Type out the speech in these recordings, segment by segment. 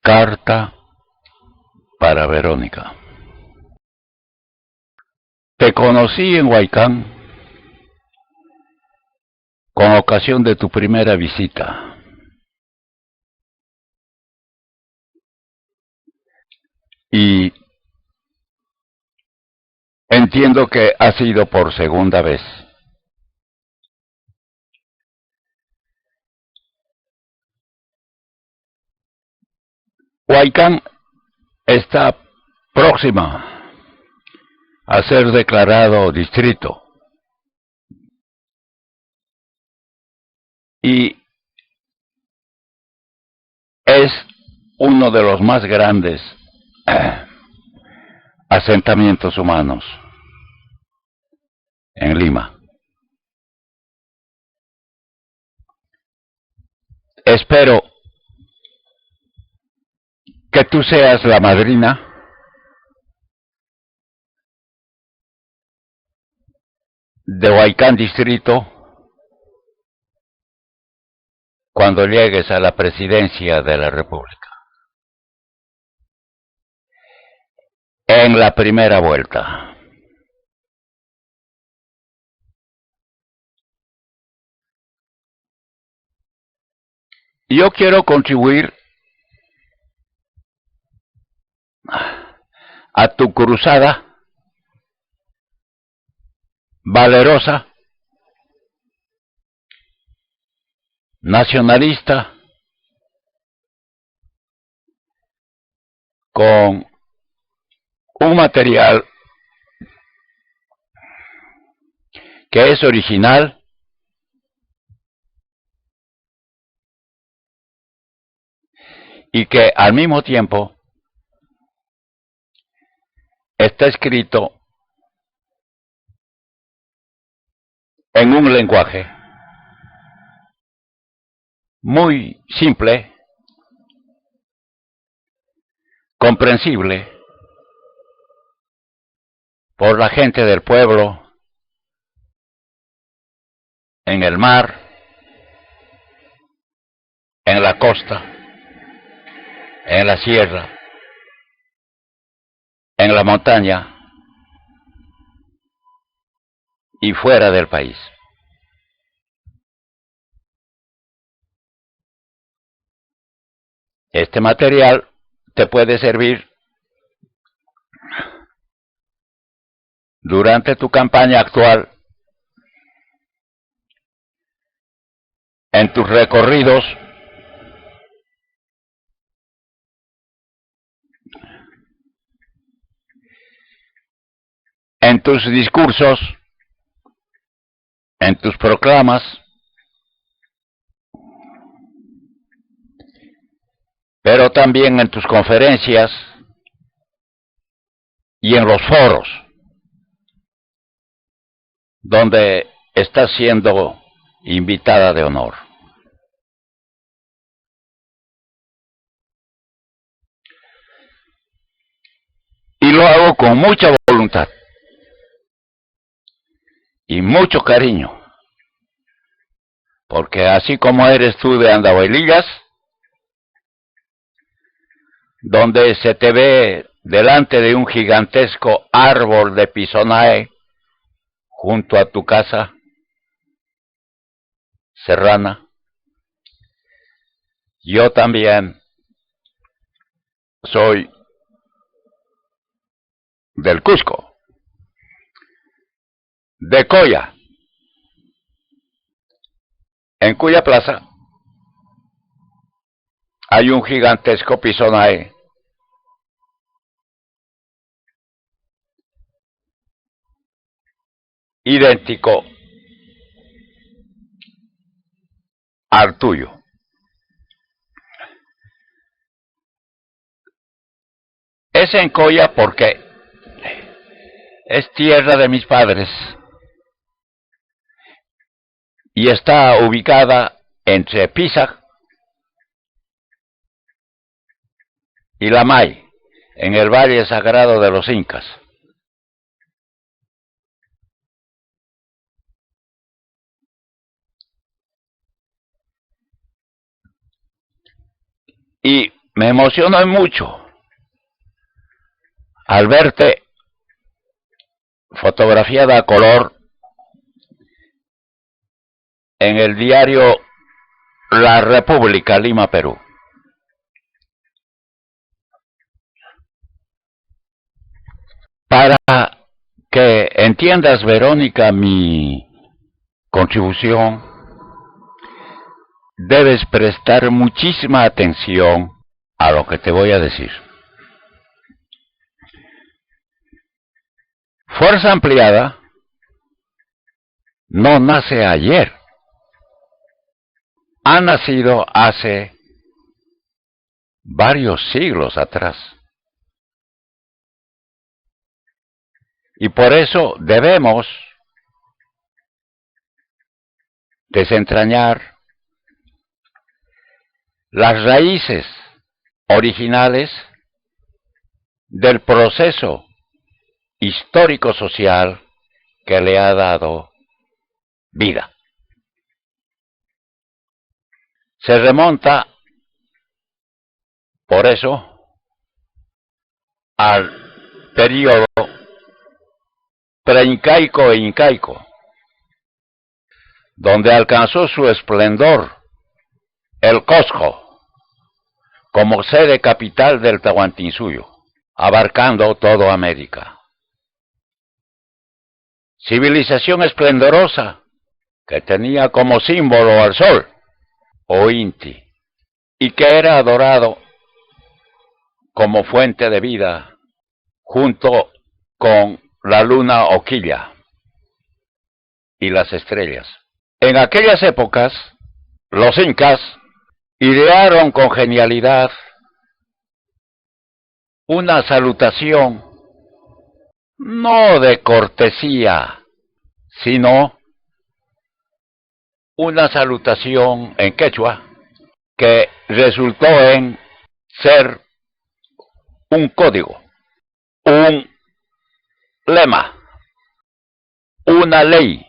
Carta para Verónica. Te conocí en Huaycán con ocasión de tu primera visita. Y entiendo que ha sido por segunda vez. Huaycán está próxima a ser declarado distrito. Y es uno de los más grandes asentamientos humanos en Lima. Espero que tú seas la madrina de Huaycán Distrito cuando llegues a la presidencia de la República. En la primera vuelta. Yo quiero contribuir a tu cruzada valerosa, nacionalista, con un material que es original, y que al mismo tiempo está escrito en un lenguaje muy simple, comprensible por la gente del pueblo, en el mar, en la costa, en la sierra, en la montaña y fuera del país. Este material te puede servir durante tu campaña actual, en tus recorridos, en tus discursos, en tus proclamas, pero también en tus conferencias y en los foros donde estás siendo invitada de honor. Y lo hago con mucha voluntad y mucho cariño, porque así como eres tú de Andahuayligas, donde se te ve delante de un gigantesco árbol de pisonae junto a tu casa serrana, yo también soy del Cusco, de Coya, en cuya plaza hay un gigantesco pisonae idéntico al tuyo. Es en Coya porque es tierra de mis padres y está ubicada entre Pisac y Lamay, en el Valle Sagrado de los Incas. Y me emociono mucho al verte fotografiada a color en el diario La República, Lima, Perú. Para que entiendas, Verónica, mi contribución, debes prestar muchísima atención a lo que te voy a decir. Fuerza Ampliada no nace ayer, ha nacido hace varios siglos atrás. Y por eso debemos desentrañar las raíces originales del proceso histórico-social que le ha dado vida. Se remonta, por eso, al periodo preincaico e incaico, donde alcanzó su esplendor el Cusco como sede capital del Tahuantinsuyo, abarcando toda América. Civilización esplendorosa que tenía como símbolo al sol, o Inti, y que era adorado como fuente de vida junto con la luna Oquilla y las estrellas. En aquellas épocas, los incas idearon con genialidad una salutación no de cortesía, sino una salutación en quechua que resultó en ser un código, un lema, una ley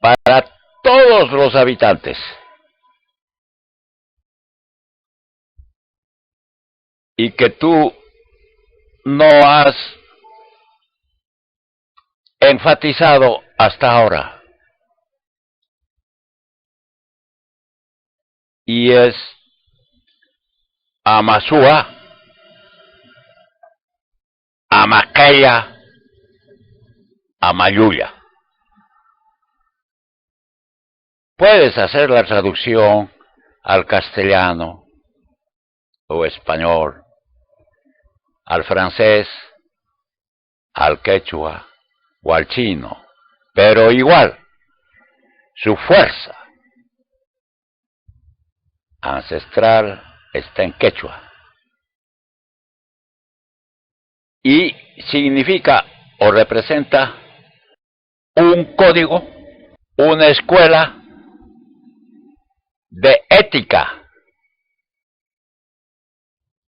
para todos los habitantes. Y que tú no has enfatizado hasta ahora. Y es Amasúa, Amacaya, Amayuya. Puedes hacer la traducción al castellano o español, al francés, al quechua o al chino, pero igual, su fuerza ancestral está en quechua. Y significa o representa un código, una escuela de ética,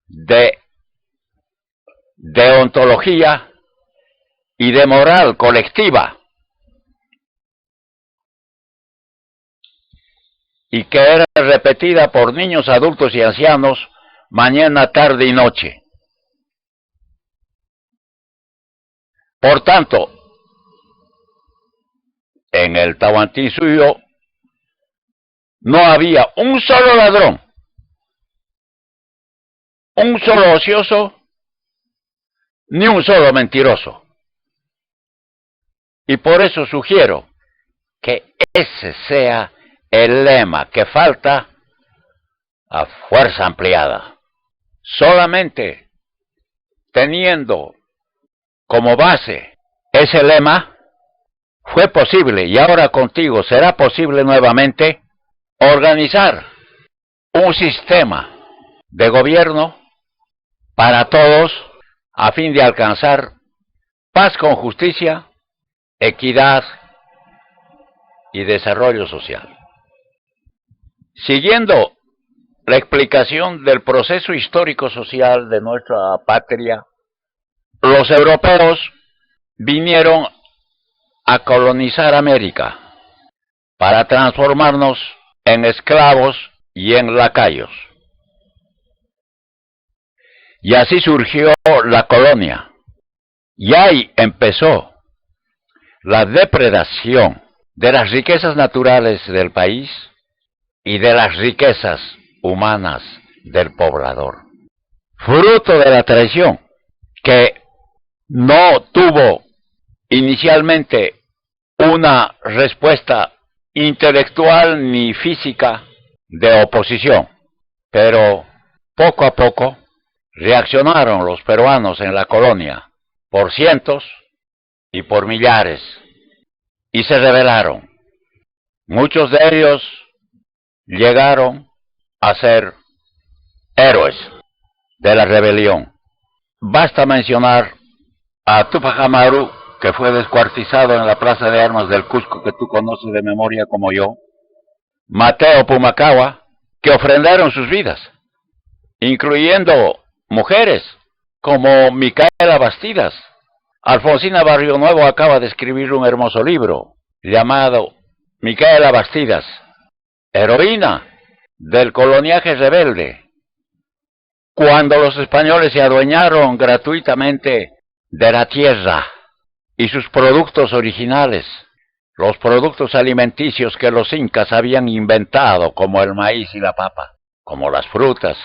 de deontología y de moral colectiva, y que era repetida por niños, adultos y ancianos mañana, tarde y noche. Por tanto, en el Tahuantinsuyo no había un solo ladrón, un solo ocioso, ni un solo mentiroso. Y por eso sugiero que ese sea el lema que falta a Fuerza Ampliada. Solamente teniendo como base ese lema, fue posible, y ahora contigo será posible nuevamente, organizar un sistema de gobierno para todos a fin de alcanzar paz con justicia, equidad y desarrollo social. Siguiendo la explicación del proceso histórico-social de nuestra patria, los europeos vinieron a colonizar América para transformarnos en esclavos y en lacayos. Y así surgió la colonia. Y ahí empezó la depredación de las riquezas naturales del país y de las riquezas humanas del poblador. Fruto de la traición, que no tuvo inicialmente una respuesta intelectual ni física de oposición, pero poco a poco reaccionaron los peruanos en la colonia por cientos y por millares y se rebelaron. Muchos de ellos llegaron a ser héroes de la rebelión. Basta mencionar a Túpac Amaru, que fue descuartizado en la Plaza de Armas del Cusco, que tú conoces de memoria como yo, Mateo Pumacahua, que ofrendaron sus vidas, incluyendo mujeres como Micaela Bastidas. Alfonsina Barrio Nuevo acaba de escribir un hermoso libro llamado Micaela Bastidas, heroína del coloniaje rebelde, cuando los españoles se adueñaron gratuitamente de la tierra y sus productos originales, los productos alimenticios que los incas habían inventado, como el maíz y la papa, como las frutas,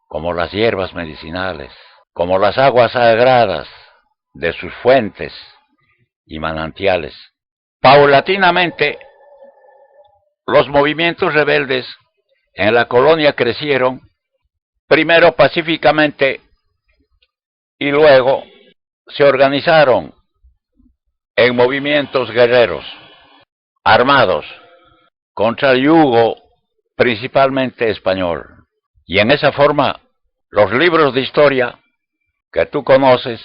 como las hierbas medicinales, como las aguas sagradas de sus fuentes y manantiales. Paulatinamente, los movimientos rebeldes en la colonia crecieron, primero pacíficamente y luego se organizaron en movimientos guerreros, armados, contra el yugo principalmente español. Y en esa forma, los libros de historia que tú conoces,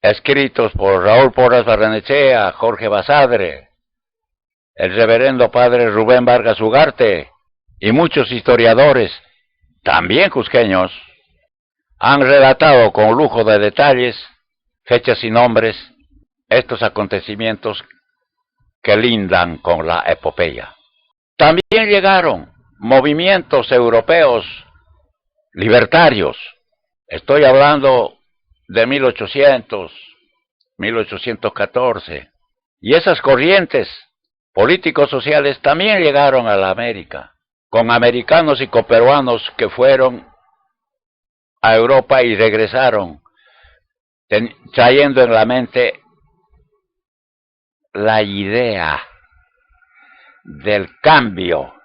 escritos por Raúl Porras Barrenechea, Jorge Basadre, el reverendo padre Rubén Vargas Ugarte y muchos historiadores, también cusqueños, han relatado con lujo de detalles, fechas y nombres, estos acontecimientos que lindan con la epopeya. También llegaron movimientos europeos libertarios. Estoy hablando de 1800, 1814. Y esas corrientes políticos sociales también llegaron a la América, con americanos y coperuanos que fueron a Europa y regresaron, trayendo en la mente la idea del cambio,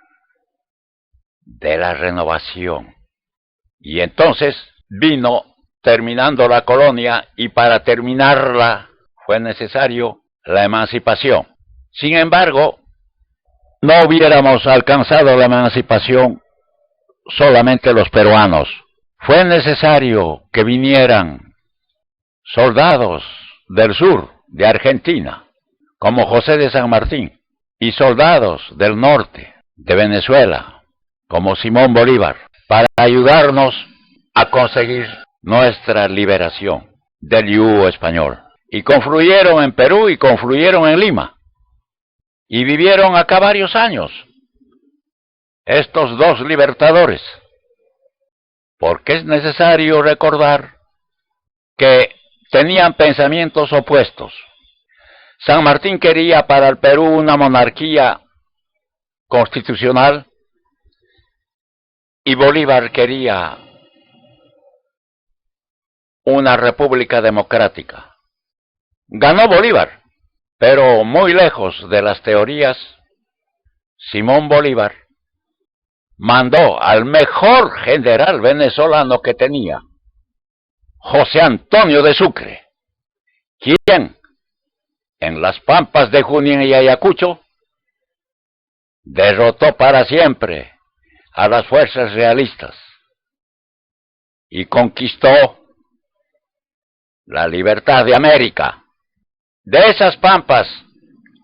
de la renovación. Y entonces vino terminando la colonia, y para terminarla fue necesario la emancipación. Sin embargo, no hubiéramos alcanzado la emancipación solamente los peruanos. Fue necesario que vinieran soldados del sur, de Argentina, como José de San Martín, y soldados del norte, de Venezuela, como Simón Bolívar, para ayudarnos a conseguir nuestra liberación del yugo español. Y confluyeron en Perú y confluyeron en Lima. Y vivieron acá varios años, estos dos libertadores, porque es necesario recordar que tenían pensamientos opuestos. San Martín quería para el Perú una monarquía constitucional y Bolívar quería una república democrática. Ganó Bolívar, pero muy lejos de las teorías, Simón Bolívar mandó al mejor general venezolano que tenía, José Antonio de Sucre, quien en las pampas de Junín y Ayacucho derrotó para siempre a las fuerzas realistas y conquistó la libertad de América. De esas pampas,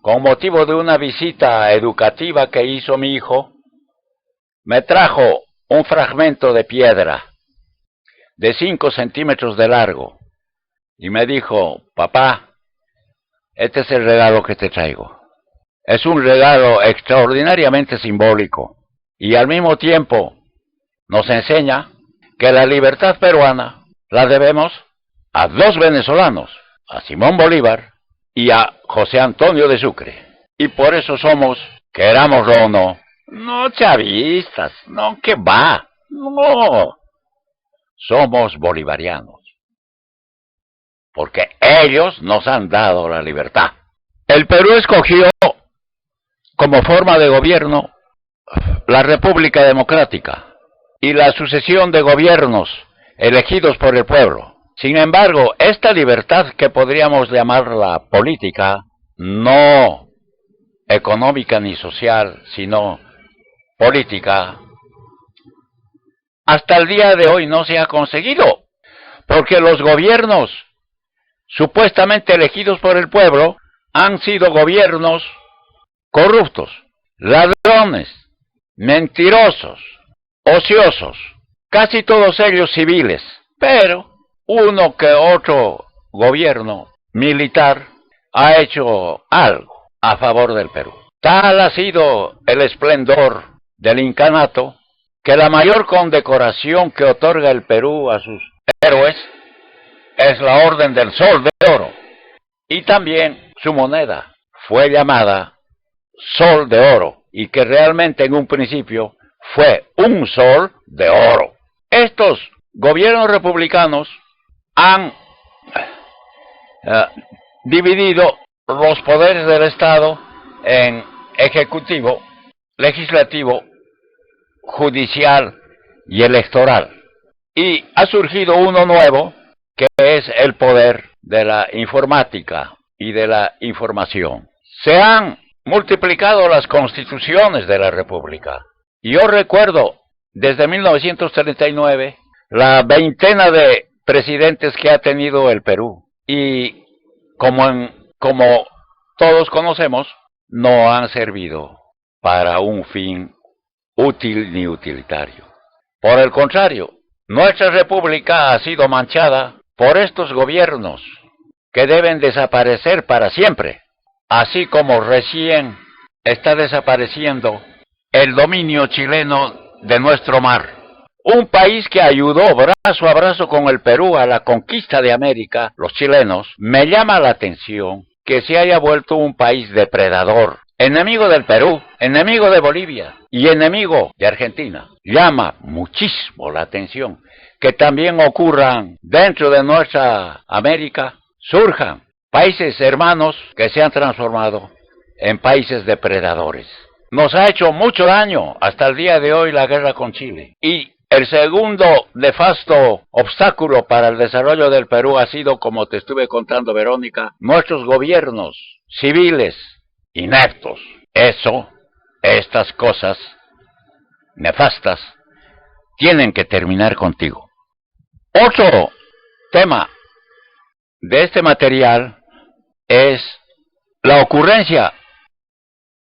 con motivo de una visita educativa que hizo mi hijo, me trajo un fragmento de piedra de 5 centímetros de largo y me dijo: papá, este es el regalo que te traigo. Es un regalo extraordinariamente simbólico y al mismo tiempo nos enseña que la libertad peruana la debemos a dos venezolanos, a Simón Bolívar y a José Antonio de Sucre. Y por eso somos, querámoslo o no, no chavistas, no, que va, no, somos bolivarianos, porque ellos nos han dado la libertad. El Perú escogió como forma de gobierno la República Democrática y la sucesión de gobiernos elegidos por el pueblo. Sin embargo, esta libertad que podríamos llamarla política, no económica ni social, sino política, hasta el día de hoy no se ha conseguido, porque los gobiernos supuestamente elegidos por el pueblo han sido gobiernos corruptos, ladrones, mentirosos, ociosos, casi todos ellos civiles, pero uno que otro gobierno militar ha hecho algo a favor del Perú. Tal ha sido el esplendor del incanato que la mayor condecoración que otorga el Perú a sus héroes es la Orden del Sol de Oro, y también su moneda fue llamada Sol de Oro, y que realmente en un principio fue un sol de oro. Estos gobiernos republicanos han dividido los poderes del Estado en ejecutivo, legislativo, judicial y electoral. Y ha surgido uno nuevo, que es el poder de la informática y de la información. Se han multiplicado las constituciones de la República. Y yo recuerdo, desde 1939, la veintena de presidentes que ha tenido el Perú. Y como todos conocemos, no han servido para un fin útil ni utilitario. Por el contrario, nuestra república ha sido manchada por estos gobiernos que deben desaparecer para siempre, así como recién está desapareciendo el dominio chileno de nuestro mar. Un país que ayudó brazo a brazo con el Perú a la conquista de América, los chilenos. Me llama la atención que se haya vuelto un país depredador, enemigo del Perú, enemigo de Bolivia y enemigo de Argentina. Llama muchísimo la atención que también ocurran dentro de nuestra América, surjan países hermanos que se han transformado en países depredadores. Nos ha hecho mucho daño hasta el día de hoy la guerra con Chile. Y el segundo nefasto obstáculo para el desarrollo del Perú ha sido, como te estuve contando, Verónica, nuestros gobiernos civiles ineptos. Estas cosas nefastas tienen que terminar contigo. Otro tema de este material es la ocurrencia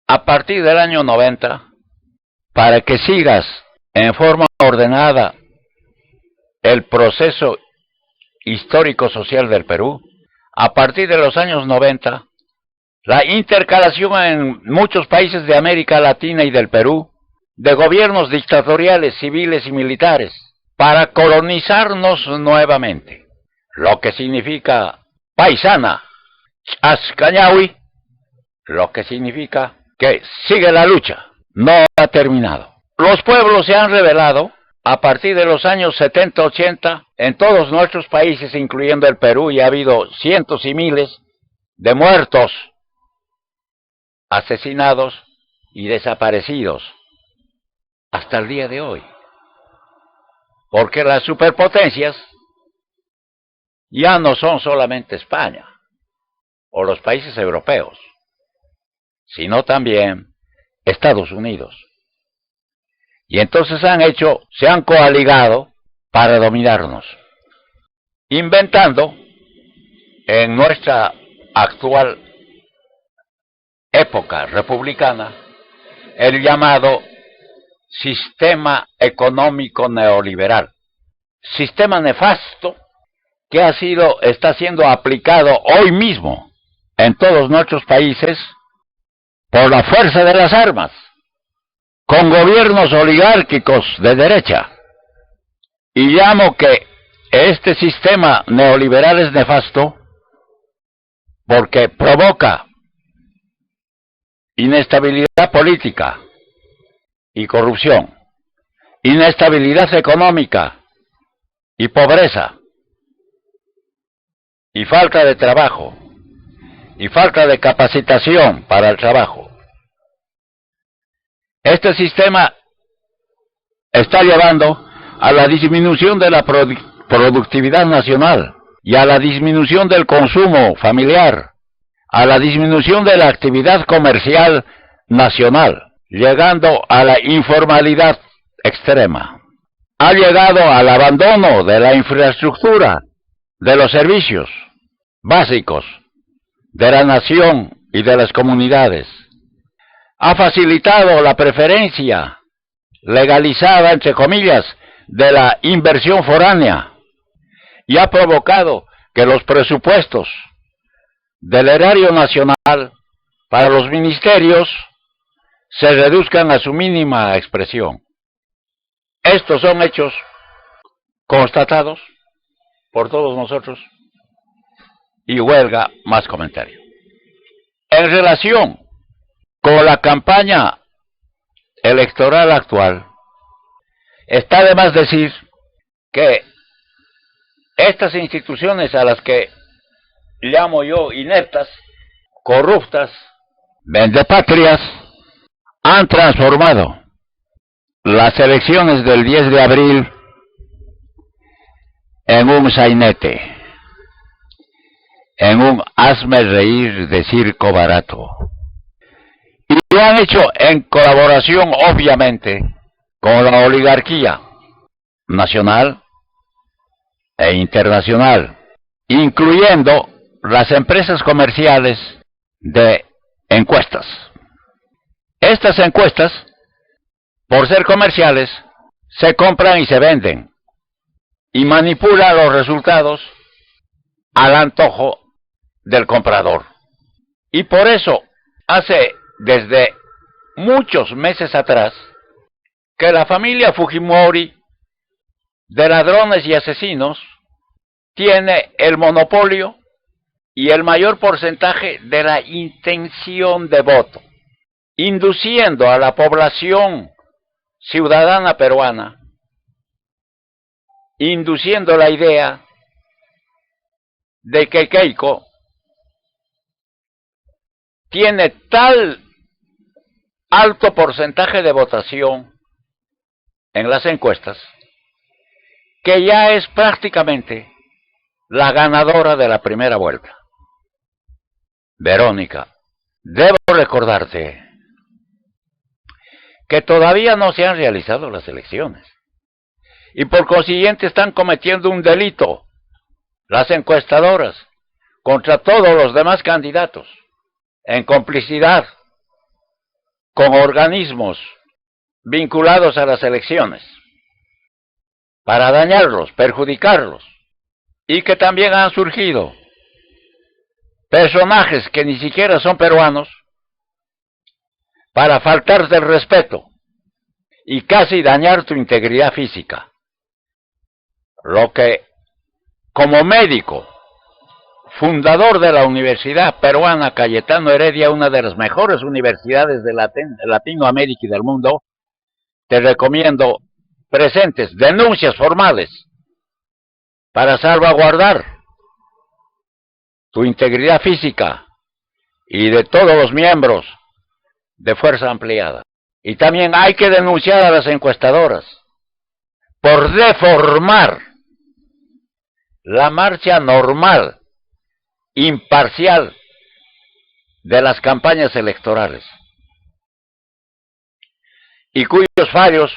a partir del año 90, para que sigas en forma ordenada el proceso histórico-social del Perú. A partir de los años 90, la intercalación en muchos países de América Latina y del Perú de gobiernos dictatoriales, civiles y militares para colonizarnos nuevamente, lo que significa paisana, Ascañahui, lo que significa que sigue la lucha, no ha terminado. Los pueblos se han rebelado a partir de los años 70-80 en todos nuestros países, incluyendo el Perú, y ha habido cientos y miles de muertos, asesinados y desaparecidos hasta el día de hoy. Porque las superpotencias ya no son solamente España o los países europeos, sino también Estados Unidos. Y entonces se han coaligado para dominarnos, inventando en nuestra actual época republicana el llamado sistema económico neoliberal, sistema nefasto que está siendo aplicado hoy mismo en todos nuestros países por la fuerza de las armas, con gobiernos oligárquicos de derecha. Y llamo que este sistema neoliberal es nefasto porque provoca inestabilidad política y corrupción, inestabilidad económica y pobreza, y falta de trabajo, y falta de capacitación para el trabajo. Este sistema está llevando a la disminución de la productividad nacional y a la disminución del consumo familiar, a la disminución de la actividad comercial nacional, llegando a la informalidad extrema. Ha llegado al abandono de la infraestructura, de los servicios básicos de la nación y de las comunidades. Ha facilitado la preferencia legalizada, entre comillas, de la inversión foránea y ha provocado que los presupuestos del erario nacional para los ministerios se reduzcan a su mínima expresión. Estos son hechos constatados por todos nosotros y huelga más comentario. En relación con la campaña electoral actual, está de más decir que estas instituciones a las que llamo yo ineptas, corruptas, vendepatrias, han transformado las elecciones del 10 de abril en un sainete, en un hazme reír de circo barato. Y lo han hecho en colaboración, obviamente, con la oligarquía nacional e internacional, incluyendo las empresas comerciales de encuestas. Estas encuestas, por ser comerciales, se compran y se venden, y manipulan los resultados al antojo del comprador. Y por eso, desde muchos meses atrás, que la familia Fujimori de ladrones y asesinos tiene el monopolio y el mayor porcentaje de la intención de voto, induciendo a la población ciudadana peruana, induciendo la idea de que Keiko tiene tal alto porcentaje de votación en las encuestas que ya es prácticamente la ganadora de la primera vuelta. Verónica, debo recordarte que todavía no se han realizado las elecciones y por consiguiente están cometiendo un delito las encuestadoras contra todos los demás candidatos en complicidad con organismos vinculados a las elecciones para dañarlos, perjudicarlos, y que también han surgido personajes que ni siquiera son peruanos para faltarte el respeto y casi dañar tu integridad física. Lo que, como médico, fundador de la Universidad Peruana Cayetano Heredia, una de las mejores universidades de Latinoamérica y del mundo, te recomiendo presentes denuncias formales para salvaguardar tu integridad física y de todos los miembros de Fuerza Ampliada. Y también hay que denunciar a las encuestadoras por deformar la marcha normal, imparcial de las campañas electorales, y cuyos fallos,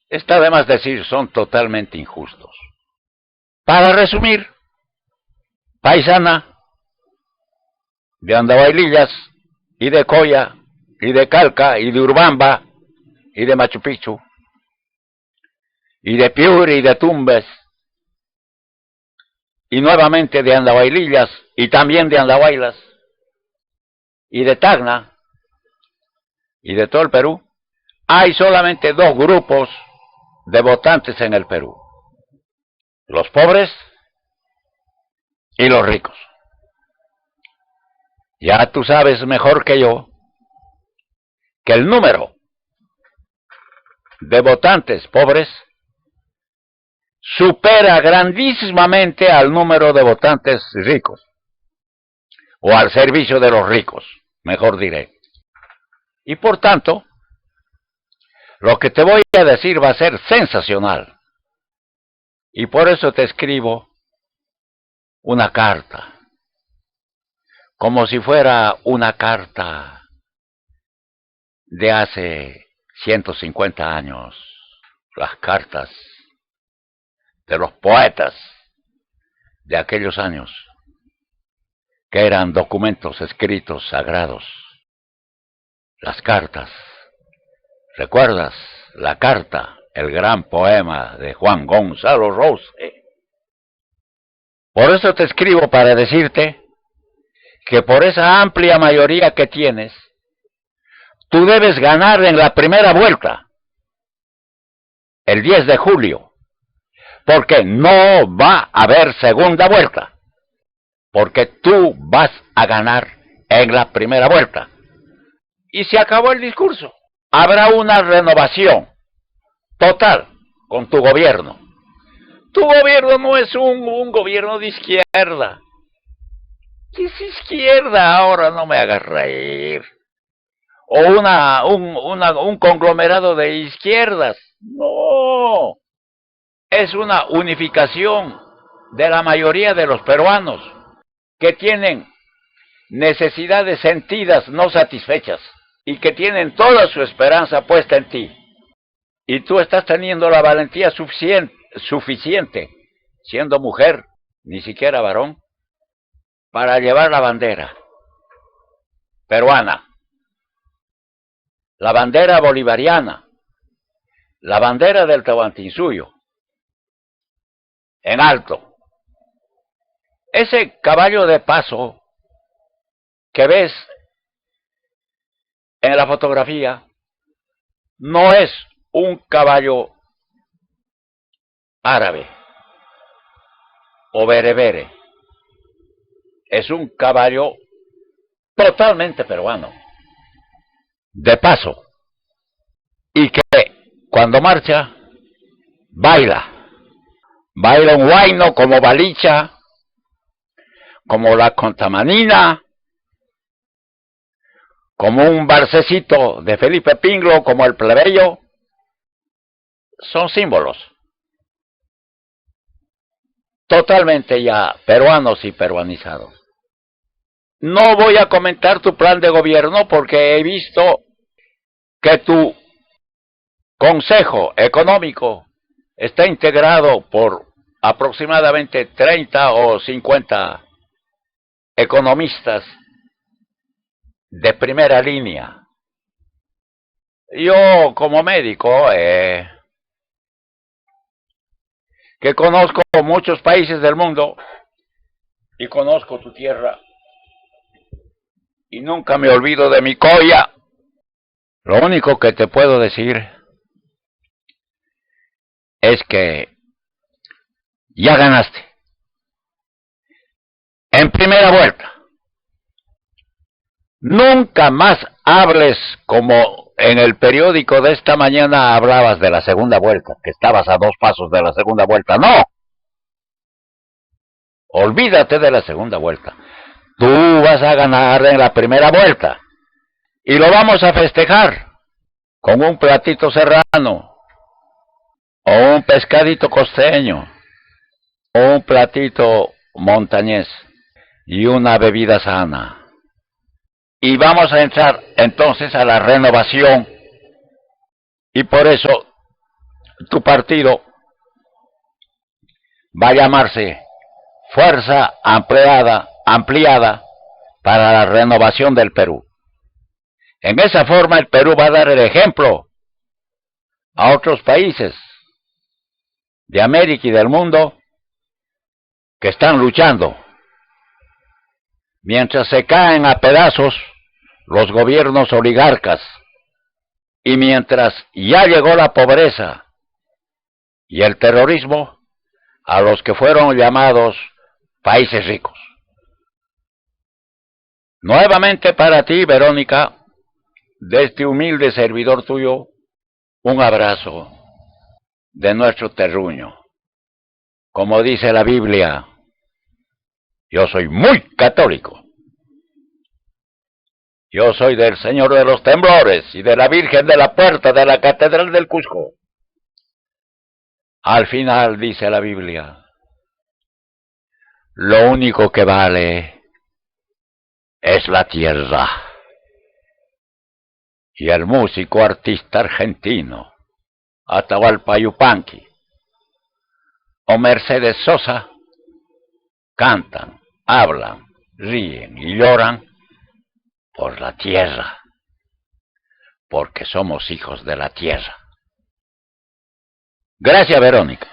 está de más decir, son totalmente injustos. Para resumir, paisana de Andahuaylillas y de Coya y de Calca y de Urbamba y de Machu Picchu y de Piura y de Tumbes y nuevamente de Andahuaylillas y también de Andahuaylas y de Tacna y de todo el Perú, hay solamente dos grupos de votantes en el Perú: los pobres y los ricos. Ya tú sabes mejor que yo que el número de votantes pobres supera grandísimamente al número de votantes ricos, o al servicio de los ricos, mejor diré. Y por tanto, lo que te voy a decir va a ser sensacional. Y por eso te escribo una carta, como si fuera una carta de hace 150 años, las cartas de los poetas de aquellos años, que eran documentos escritos sagrados. Las cartas. ¿Recuerdas la carta, el gran poema de Juan Gonzalo Rose? Por eso te escribo para decirte que por esa amplia mayoría que tienes, tú debes ganar en la primera vuelta, el 10 de julio, porque no va a haber segunda vuelta, porque tú vas a ganar en la primera vuelta. Y se acabó el discurso. Habrá una renovación total con tu gobierno. Tu gobierno no es un gobierno de izquierda. ¿Qué es izquierda? Ahora no me hagas reír. O un conglomerado de izquierdas. No. Es una unificación de la mayoría de los peruanos que tienen necesidades sentidas no satisfechas y que tienen toda su esperanza puesta en ti. Y tú estás teniendo la valentía suficiente, siendo mujer, ni siquiera varón, para llevar la bandera peruana, la bandera bolivariana, la bandera del Tahuantinsuyo, en alto. Ese caballo de paso que ves en la fotografía no es un caballo árabe o berebere, es un caballo totalmente peruano, de paso, y que cuando marcha, baila un huayno como Balicha, como la Contamanina, como un barcecito de Felipe Pinglo, como el plebeyo. Son símbolos totalmente ya peruanos y peruanizados. No voy a comentar tu plan de gobierno porque he visto que tu consejo económico está integrado por aproximadamente 30 o 50 economistas de primera línea. Yo como médico, que conozco muchos países del mundo y conozco tu tierra y nunca me olvido de mi colla, lo único que te puedo decir es que ya ganaste en primera vuelta. Nunca más hables como en el periódico de esta mañana hablabas de la segunda vuelta, que estabas a 2 pasos de la segunda vuelta. ¡No! Olvídate de la segunda vuelta. Tú vas a ganar en la primera vuelta. Y lo vamos a festejar con un platito serrano, o un pescadito costeño, o un platito montañés, y una bebida sana. Y vamos a entrar entonces a la renovación. Y por eso tu partido va a llamarse Fuerza Ampliada para la Renovación del Perú. En esa forma el Perú va a dar el ejemplo a otros países de América y del mundo que están luchando. Mientras se caen a pedazos los gobiernos oligarcas y mientras ya llegó la pobreza y el terrorismo, a los que fueron llamados países ricos. Nuevamente para ti, Verónica, de este humilde servidor tuyo, un abrazo de nuestro terruño. Como dice la Biblia, yo soy muy católico. Yo soy del Señor de los Temblores y de la Virgen de la Puerta de la Catedral del Cusco. Al final dice la Biblia, lo único que vale es la tierra. Y el músico artista argentino, Atahualpa Yupanqui, o Mercedes Sosa, cantan, hablan, ríen y lloran por la tierra, porque somos hijos de la tierra. Gracias, Verónica.